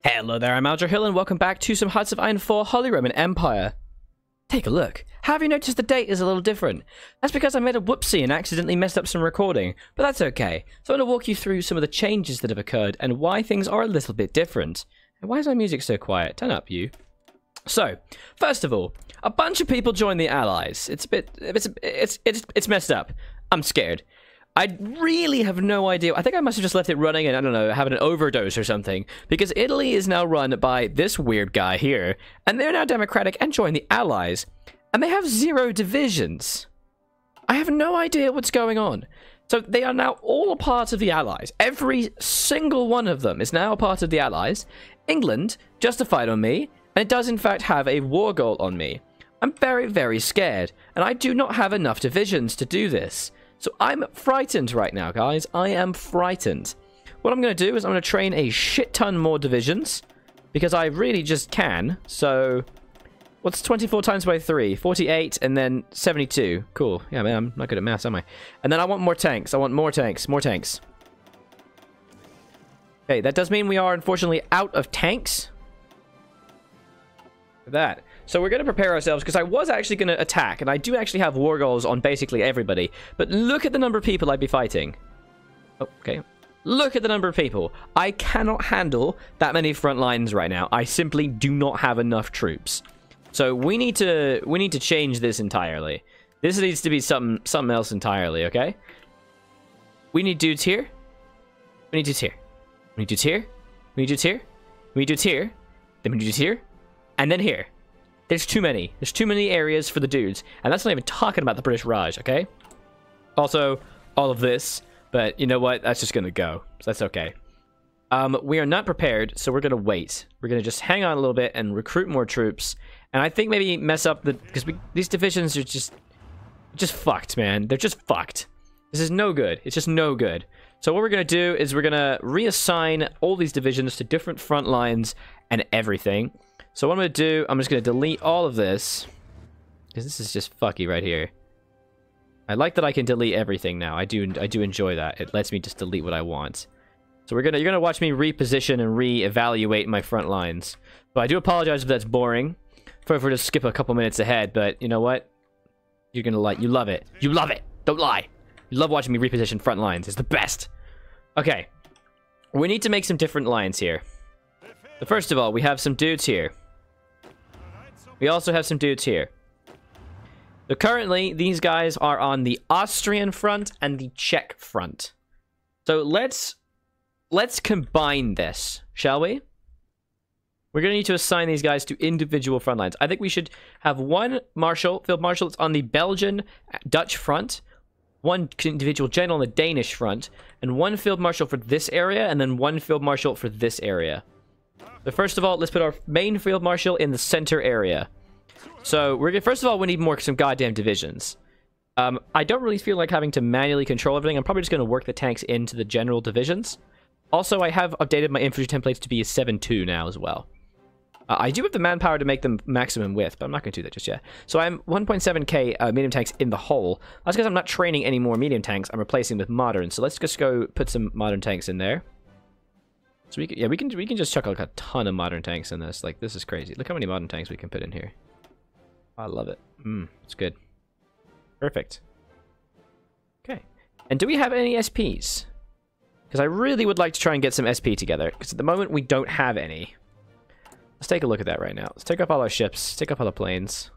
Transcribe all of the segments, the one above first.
Hello there, I'm HRE and welcome back to some Hearts of Iron 4 Holy Roman Empire. Take a look. Have you noticed the date is a little different? That's because I made a whoopsie and accidentally messed up some recording, but that's okay. So I'm going to walk you through some of the changes that have occurred and why things are a little bit different. And why is my music so quiet? Turn up, you. So, first of all, a bunch of people joined the Allies. It's messed up. I'm scared. I really have no idea. I think I must have just left it running and, I don't know, having an overdose or something. Because Italy is now run by this weird guy here. And they're now democratic and joined the Allies. And they have 0 divisions. I have no idea what's going on. So they are now all a part of the Allies. Every single one of them is now a part of the Allies. England justified on me. And it does in fact have a war goal on me. I'm very, very scared. And I do not have enough divisions to do this. So I'm frightened right now, guys. I am frightened. What I'm going to do is I'm going to train a shit ton more divisions. Because I really just can. So, what's 24 times by 3? 48 and then 72. Cool. Yeah, man, I'm not good at maths, am I? And then I want more tanks. I want more tanks. More tanks. Okay, that does mean we are unfortunately out of tanks. That. So we're going to prepare ourselves, because I was actually going to attack, and I do actually have war goals on basically everybody. But look at the number of people I'd be fighting. Oh, okay. Look at the number of people. I cannot handle that many front lines right now. I simply do not have enough troops. So we need to change this entirely. This needs to be something else entirely, okay? We need dudes here. We need dudes here. We need dudes here. We need dudes here. We need dudes here. Then we need dudes here. And then here. There's too many. There's too many areas for the dudes. And that's not even talking about the British Raj, okay? Also, all of this. But you know what? That's just going to go. So that's okay. We are not prepared, so we're going to wait. We're going to just hang on a little bit and recruit more troops. And I think maybe mess up the... Because these divisions are just fucked, man. They're just fucked. This is no good. It's just no good. So what we're going to do is we're going to reassign all these divisions to different front lines and everything. So what I'm going to do, I'm just going to delete all of this. Because this is just fucky right here. I like that I can delete everything now. I do enjoy that. It lets me just delete what I want. So you're going to watch me reposition and re-evaluate my front lines. But I do apologize if that's boring. For to skip a couple minutes ahead, but you know what? You're going to like, you love it. You love it. Don't lie. You love watching me reposition front lines. It's the best. Okay. We need to make some different lines here. But first of all, we have some dudes here. We also have some dudes here. So currently, these guys are on the Austrian front and the Czech front. So let's combine this, shall we? We're going to need to assign these guys to individual front lines. I think we should have one field marshal that's on the Belgian, Dutch front, one individual general on the Danish front, and one field marshal for this area, and then one field marshal for this area. But first of all, let's put our main field marshal in the center area. So first of all, we need some goddamn divisions. I don't really feel like having to manually control everything. I'm probably just going to work the tanks into the general divisions. Also, I have updated my infantry templates to be a 7-2 now as well. I do have the manpower to make them maximum width, but I'm not going to do that just yet. So I'm 1.7k medium tanks in the whole. That's because I'm not training any more medium tanks. I'm replacing with modern. So let's just go put some modern tanks in there. So we can just chuck like a ton of modern tanks in this. Like, this is crazy. Look how many modern tanks we can put in here. I love it. It's good. Perfect. Okay. And do we have any SPs? Because I really would like to try and get some SP together. Because at the moment, we don't have any. Let's take a look at that right now. Let's take up all our ships. Take up all the planes.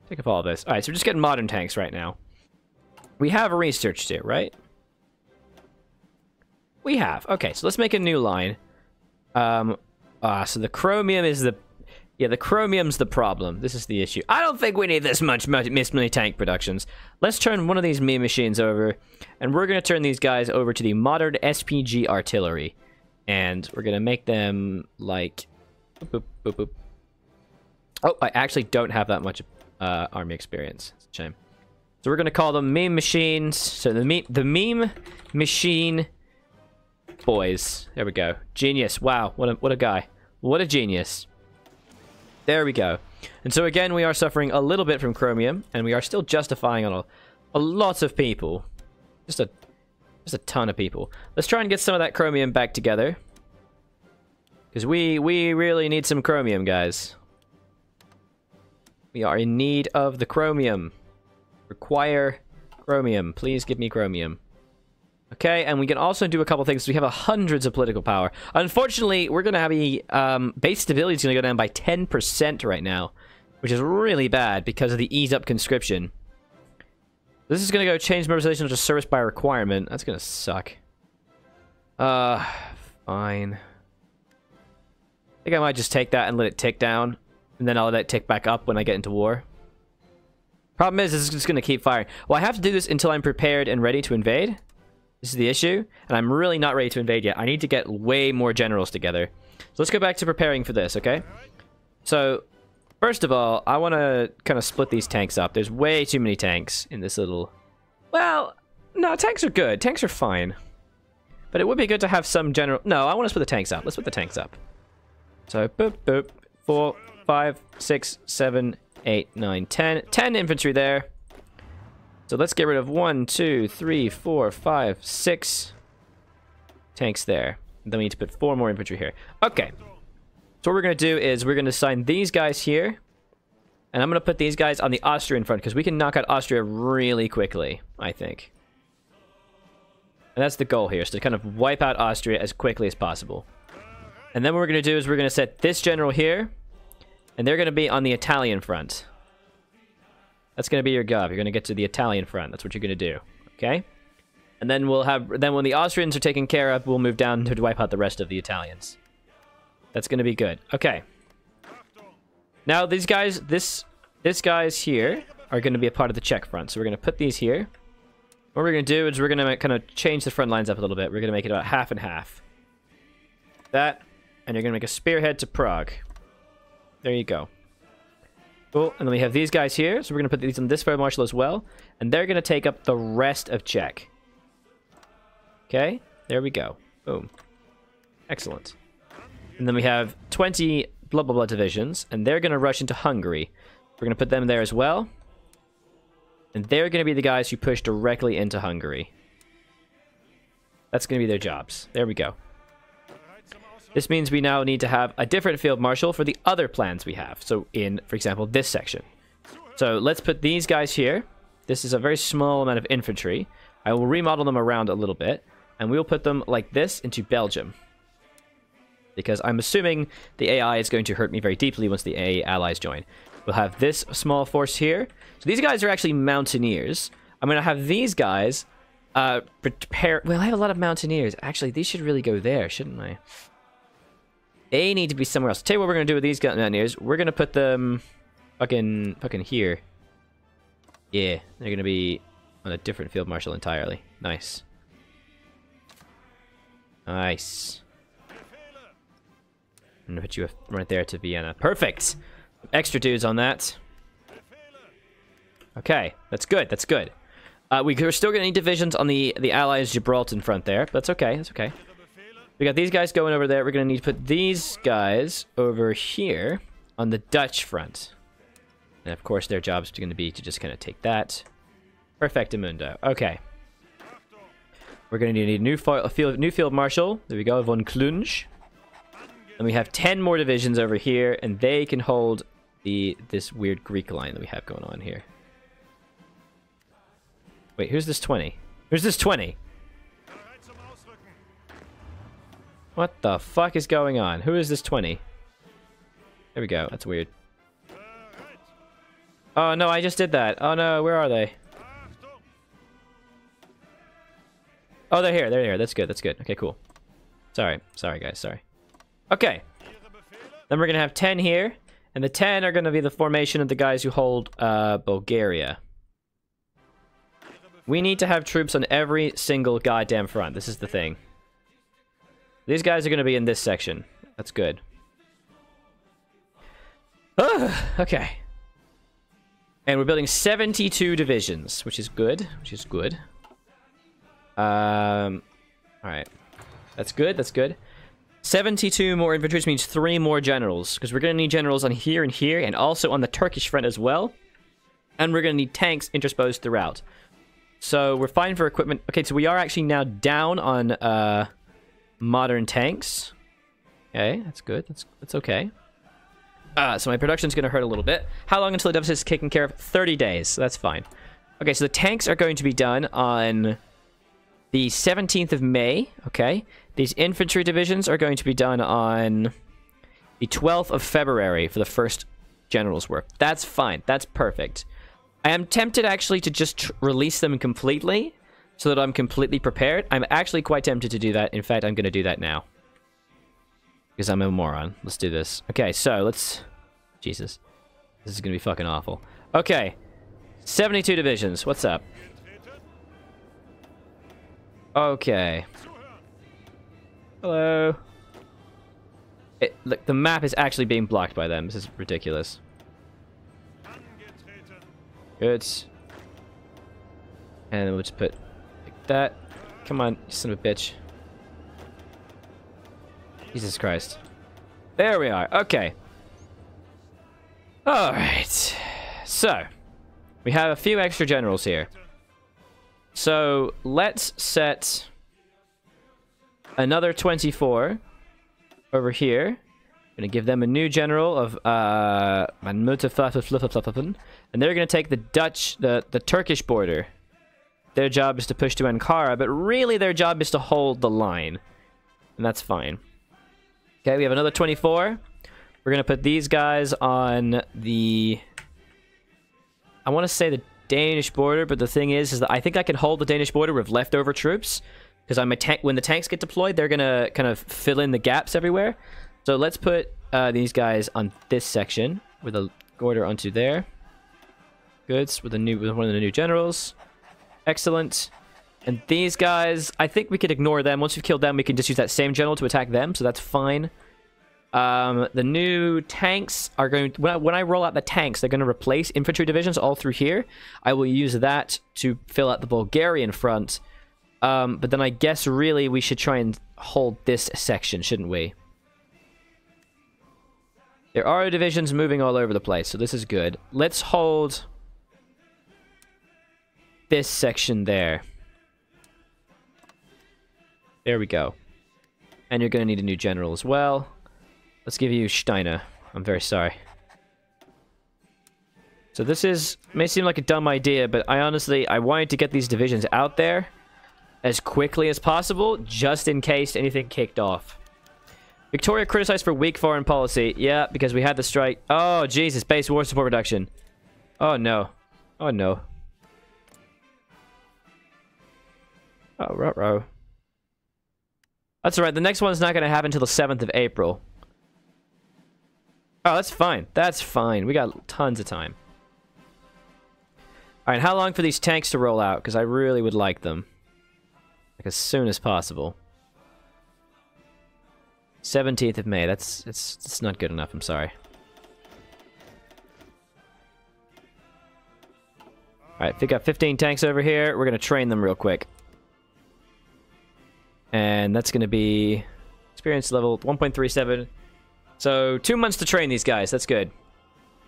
Take up all of this. Alright, so we're just getting modern tanks right now. We have researched it, right? We have. Okay, so let's make a new line. So the chromium is the... Yeah, the chromium's the problem. This is the issue. I don't think we need this many tank productions. Let's turn one of these meme machines over, and we're going to turn these guys over to the modern SPG artillery. And we're going to make them, like... Boop, boop, boop, boop. Oh, I actually don't have that much army experience. It's a shame. So we're going to call them meme machines. So the meme machine boys. There we go. Genius. Wow, what a guy. What a genius. There we go. And so again, we are suffering a little bit from chromium, and we are still justifying on a lot of people. Just a ton of people. Let's try and get some of that chromium back together. Because we really need some chromium, guys. We are in need of the chromium. Require chromium. Please give me chromium. Okay, and we can also do a couple things. We have hundreds of political power. Unfortunately, we're going to have a... base stability is going to go down by 10% right now. Which is really bad because of the ease up conscription. This is going to go change mobilization to service by requirement. That's going to suck. Fine. I think I might just take that and let it tick down. And then I'll let it tick back up when I get into war. Problem is, it's just going to keep firing. Well, I have to do this until I'm prepared and ready to invade. This is the issue. And I'm really not ready to invade yet. I need to get way more generals together. So let's go back to preparing for this, okay? So, first of all, I want to kind of split these tanks up. There's way too many tanks in this little... Well, no, tanks are good. Tanks are fine. But it would be good to have some general... No, I want to split the tanks up. Let's split the tanks up. So, boop, boop. 4, 5, 6, 7, 8, 9, 10. 10 infantry there. So let's get rid of 1, 2, 3, 4, 5, 6 tanks there. And then we need to put 4 more infantry here. Okay. So what we're going to do is we're going to assign these guys here. And I'm going to put these guys on the Austrian front because we can knock out Austria really quickly, I think. And that's the goal here, is to kind of wipe out Austria as quickly as possible. And then what we're going to do is we're going to set this general here. And they're going to be on the Italian front. That's going to be your gov. You're going to get to the Italian front. That's what you're going to do. Okay? And then we'll have... Then when the Austrians are taken care of, we'll move down to wipe out the rest of the Italians. That's going to be good. Okay. Now, these guys... This guys here are going to be a part of the Czech front. So we're going to put these here. What we're going to do is we're going to kind of change the front lines up a little bit. We're going to make it about half and half. That. And you're going to make a spearhead to Prague. There you go. Cool. And then we have these guys here. So we're going to put these on this field marshal as well. And they're going to take up the rest of Czech. Okay. There we go. Boom. Excellent. And then we have 20 blah blah blah divisions. And they're going to rush into Hungary. We're going to put them there as well. And they're going to be the guys who push directly into Hungary. That's going to be their jobs. There we go. This means we now need to have a different field marshal for the other plans we have. So in, for example, this section. So let's put these guys here. This is a very small amount of infantry. I will remodel them around a little bit. And we'll put them like this into Belgium. Because I'm assuming the AI is going to hurt me very deeply once the AA allies join. We'll have this small force here. So these guys are actually mountaineers. I'm going to have these guys prepare... Well, I have a lot of mountaineers. Actually, these should really go there, shouldn't I? They need to be somewhere else. Tell you what we're going to do with these mountaineers. We're going to put them fucking here. Yeah, they're going to be on a different field marshal entirely. Nice. Nice. I'm going to put you right there to Vienna. Perfect! Extra dudes on that. Okay, that's good, that's good. We're still going to need divisions on the Allies' Gibraltar front there, but that's okay, that's okay. We got these guys going over there. We're going to need to put these guys over here on the Dutch front. And of course, their job's going to be to just kind of take that. Perfectamundo. Okay. We're going to need a new field marshal. There we go, von Clunge. And we have 10 more divisions over here, and they can hold this weird Greek line that we have going on here. Wait, who's this 20? Who's this 20? What the fuck is going on? Who is this 20? There we go. That's weird. Oh no, I just did that. Oh no, where are they? Oh, they're here. They're here. That's good. That's good. Okay, cool. Sorry. Sorry, guys. Sorry. Okay. Then we're going to have 10 here. And the 10 are going to be the formation of the guys who hold Bulgaria. We need to have troops on every single goddamn front. This is the thing. These guys are going to be in this section. That's good. Okay. And we're building 72 divisions, which is good. Which is good. Alright. That's good. That's good. 72 more infantry, which means 3 more generals. Because we're going to need generals on here, and also on the Turkish front as well. And we're going to need tanks intersposed throughout. So we're fine for equipment. Okay, so we are actually now down on modern tanks. Okay, that's good. That's okay. So my production's going to hurt a little bit. How long until the deficit is taken care of? 30 days. So that's fine. Okay, so the tanks are going to be done on the 17th of May. Okay. These infantry divisions are going to be done on the 12th of February for the first general's work. That's fine. That's perfect. I am tempted actually to just release them completely so that I'm completely prepared. I'm actually quite tempted to do that. In fact, I'm going to do that now. Because I'm a moron. Let's do this. Okay, so let's... Jesus. This is going to be fucking awful. Okay. 72 divisions. What's up? Okay. Hello. Look, the map is actually being blocked by them. This is ridiculous. Good. And then we'll just put like that. Come on, you son of a bitch. Jesus Christ. There we are. Okay. Alright. So, we have a few extra generals here. So, let's set another 24 over here. I'm going to give them a new general of and they're going to take the the Turkish border. Their job is to push to Ankara, but really their job is to hold the line. And that's fine. Okay, we have another 24. We're going to put these guys on the... I want to say the Danish border, but the thing is that I think I can hold the Danish border with leftover troops. Because when the tanks get deployed, they're going to kind of fill in the gaps everywhere. So let's put these guys on this section with a order onto there. Goods with one of the new generals. Excellent. And these guys, I think we could ignore them. Once we've killed them, we can just use that same general to attack them, so that's fine. The new tanks are going... When I roll out the tanks, they're going to replace infantry divisions all through here. I will use that to fill out the Bulgarian front. But then I guess really we should try and hold this section, shouldn't we? There are divisions moving all over the place, so this is good. Let's hold this section there. There we go. And you're going to need a new general as well. Let's give you Steiner. I'm very sorry. So this may seem like a dumb idea, but I wanted to get these divisions out there as quickly as possible, just in case anything kicked off. Victoria criticized for weak foreign policy. Yeah, because we had the strike. Oh, Jesus. Base war support reduction. Oh, no. Oh, no. Oh, ruh-roh. That's alright. The next one's not going to happen until the 7th of April. Oh, that's fine. That's fine. We got tons of time. Alright, how long for these tanks to roll out? Because I really would like them. Like, as soon as possible. 17th of May. That's not good enough. I'm sorry. Alright, we got 15 tanks over here. We're going to train them real quick. And that's going to be experience level 1.37. So 2 months to train these guys. That's good.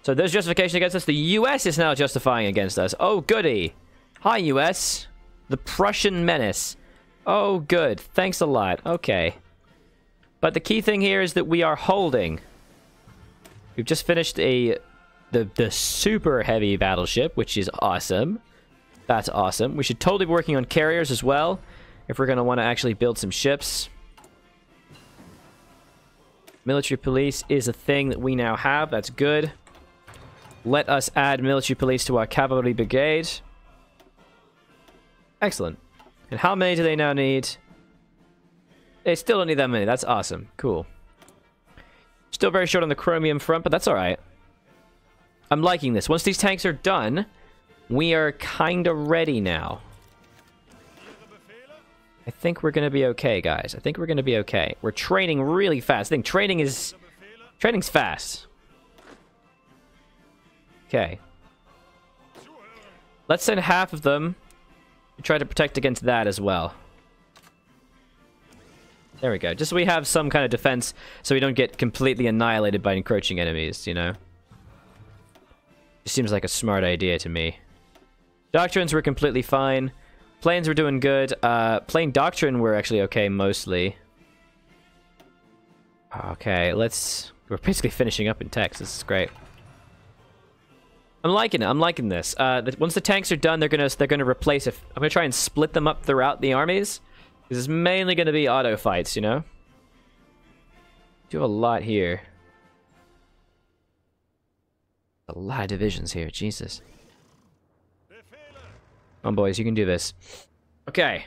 So there's justification against us. The US is now justifying against us. Oh, goody. Hi, US. The Prussian menace. Oh, good. Thanks a lot. Okay. But the key thing here is that we are holding. We've just finished the super heavy battleship, which is awesome. That's awesome. We should totally be working on carriers as well, if we're going to want to actually build some ships. Military police is a thing that we now have. That's good. Let us add military police to our cavalry brigade. Excellent. And how many do they now need? They still don't need that many. That's awesome. Cool. Still very short on the chromium front, but that's alright. I'm liking this. Once these tanks are done, we are kind of ready now. I think we're going to be okay, guys. I think we're going to be okay. We're training really fast. I think training's fast. Okay. Let's send half of them to try to protect against that as well. There we go. Just so we have some kind of defense so we don't get completely annihilated by encroaching enemies, you know? It seems like a smart idea to me. Doctrines were completely fine. Planes were doing good. Plane doctrine were actually okay, mostly. Okay, we're basically finishing up in techs. This is great. I'm liking it. I'm liking this. Once the tanks are done, they're gonna replace it. I'm gonna try and split them up throughout the armies. This is mainly gonna be auto fights, you know. Do a lot here. A lot of divisions here. Jesus. Come on, boys, you can do this. Okay.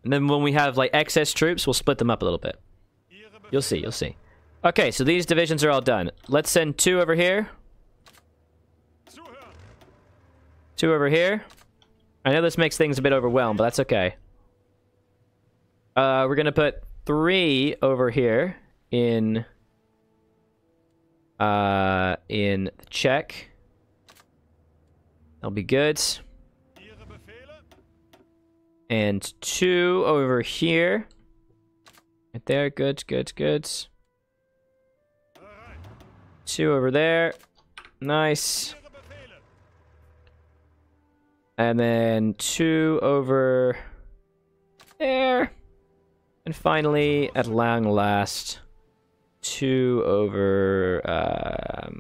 And then when we have like excess troops, we'll split them up a little bit. You'll see. You'll see. Okay, so these divisions are all done. Let's send 2 over here. 2 over here. I know this makes things a bit overwhelmed, but that's okay. We're gonna put 3 over here in the Czech. That'll be good. And 2 over here. Right there, good, good, good. 2 over there. Nice. And then 2 over there. And finally, at long last, 2 over,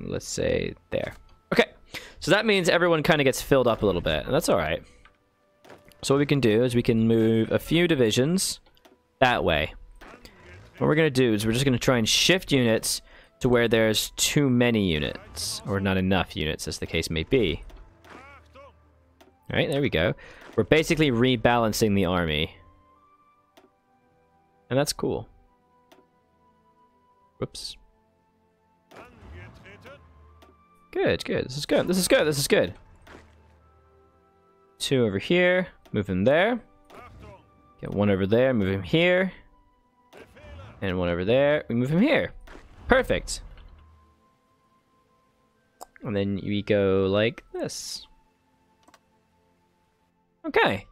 let's say, there. Okay, so that means everyone kind of gets filled up a little bit, and that's alright. So what we can do is we can move a few divisions that way. What we're going to do is we're just going to try and shift units to where there's too many units, or not enough units, as the case may be. Alright, there we go. We're basically rebalancing the army. And that's cool. Whoops. Good, good. This is good. This is good. This is good. 2 over here. Move him there. Get 1 over there. Move him here. And 1 over there. We move him here. Perfect. And then we go like this. Okay.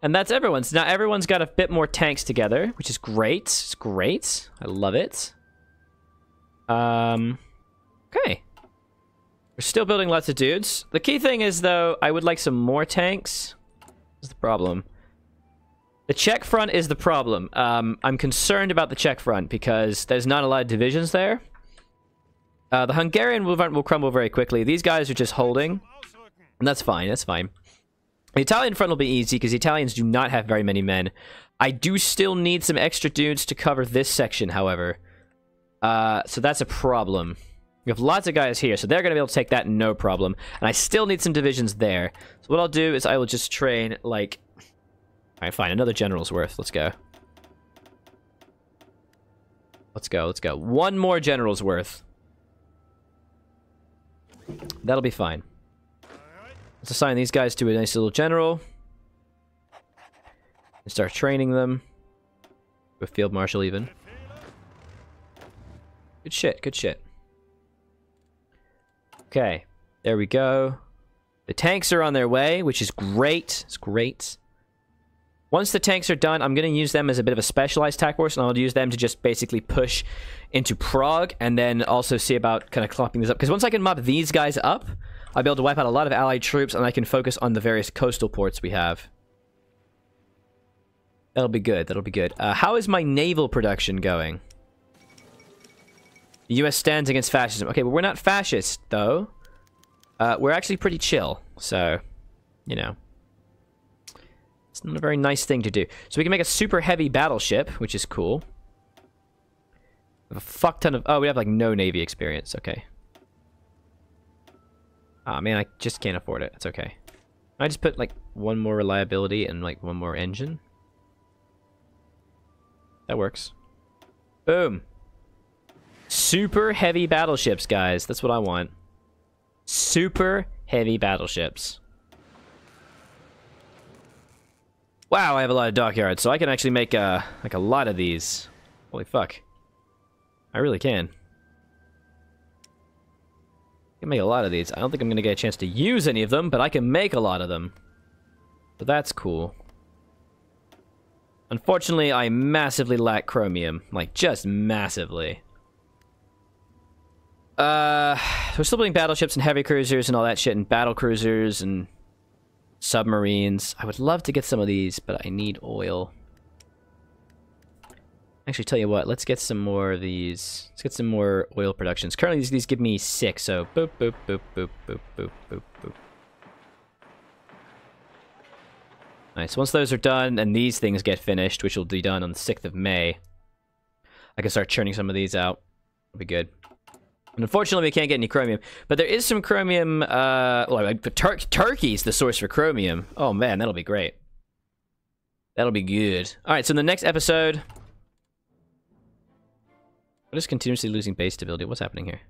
And that's everyone's. Now everyone's got a bit more tanks together, which is great. It's great. I love it. Okay. We're still building lots of dudes. The key thing is, though, I would like some more tanks. What's the problem? The Czech front is the problem. I'm concerned about the Czech front because there's not a lot of divisions there. The Hungarian will crumble very quickly. These guys are just holding. And that's fine. That's fine. The Italian front will be easy because the Italians do not have very many men. I do still need some extra dudes to cover this section, however. So that's a problem. We have lots of guys here, so they're going to be able to take that no problem. And I still need some divisions there. So what I'll do is I will just train, like... Alright, fine. Another general's worth. Let's go. Let's go. Let's go. 1 more general's worth. That'll be fine. Let's assign these guys to a nice little general. And start training them. With field marshal, even. Good shit. Good shit. Okay, there we go. The tanks are on their way, which is great. It's great. Once the tanks are done, I'm going to use them as a bit of a specialized attack force, and I'll use them to just basically push into Prague, and then also see about kind of clumping this up. Because once I can mop these guys up, I'll be able to wipe out a lot of allied troops, and I can focus on the various coastal ports we have. That'll be good. That'll be good. How is my naval production going? The U.S. stands against fascism. Okay, but we're not fascist, though. We're actually pretty chill, so, you know. It's not a very nice thing to do. So we can make a super heavy battleship, which is cool. We have a fuck ton of... Oh, we have, like, no Navy experience. Okay. Aw, man, I just can't afford it. It's okay. I just put, like, 1 more reliability and, like, 1 more engine. That works. Boom. Super heavy battleships, guys. That's what I want. Super heavy battleships. Wow, I have a lot of dockyards, so I can actually make like a lot of these. Holy fuck. I really can. I can make a lot of these. I don't think I'm going to get a chance to use any of them, but I can make a lot of them. So that's cool. Unfortunately, I massively lack chromium. Like, just massively. We're still building battleships and heavy cruisers and all that shit, and battle cruisers and submarines. I would love to get some of these, but I need oil. Actually, tell you what, let's get some more of these. Let's get some more oil productions. Currently, these give me 6, so boop, boop, boop, boop, boop, boop, boop, boop. Nice. Once those are done and these things get finished, which will be done on the 6th of May, I can start churning some of these out. It'll be good. And unfortunately, we can't get any chromium. But there is some chromium, Turkey's the source for chromium. Oh man, that'll be great. That'll be good. Alright, so in the next episode... I'm just continuously losing base stability. What's happening here?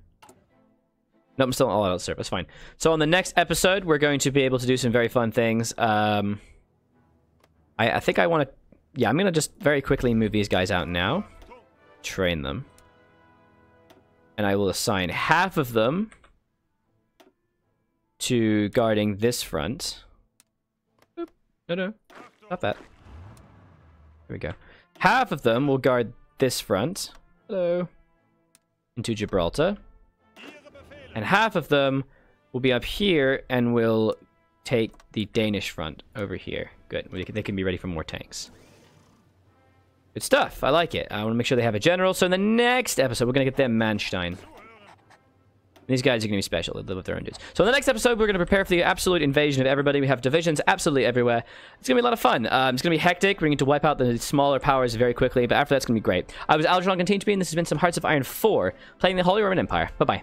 No, I'm still all out of surf. That's fine. So on the next episode, we're going to be able to do some very fun things. I think I want to... Yeah, I'm going to just very quickly move these guys out now. Train them. And I will assign half of them to guarding this front. Oop. No. Not that. Here we go. Half of them will guard this front. Hello. Into Gibraltar. And half of them will be up here and will take the Danish front over here. Good. They can be ready for more tanks. Good stuff. I like it. I want to make sure they have a general. So in the next episode, we're going to get them Manstein. These guys are going to be special. They live with their own dudes. So in the next episode, we're going to prepare for the absolute invasion of everybody. We have divisions absolutely everywhere. It's going to be a lot of fun. It's going to be hectic. We're going to wipe out the smaller powers very quickly. But after that's going to be great. I was Algernon, continue to be, and this has been some Hearts of Iron 4, playing the Holy Roman Empire. Bye-bye.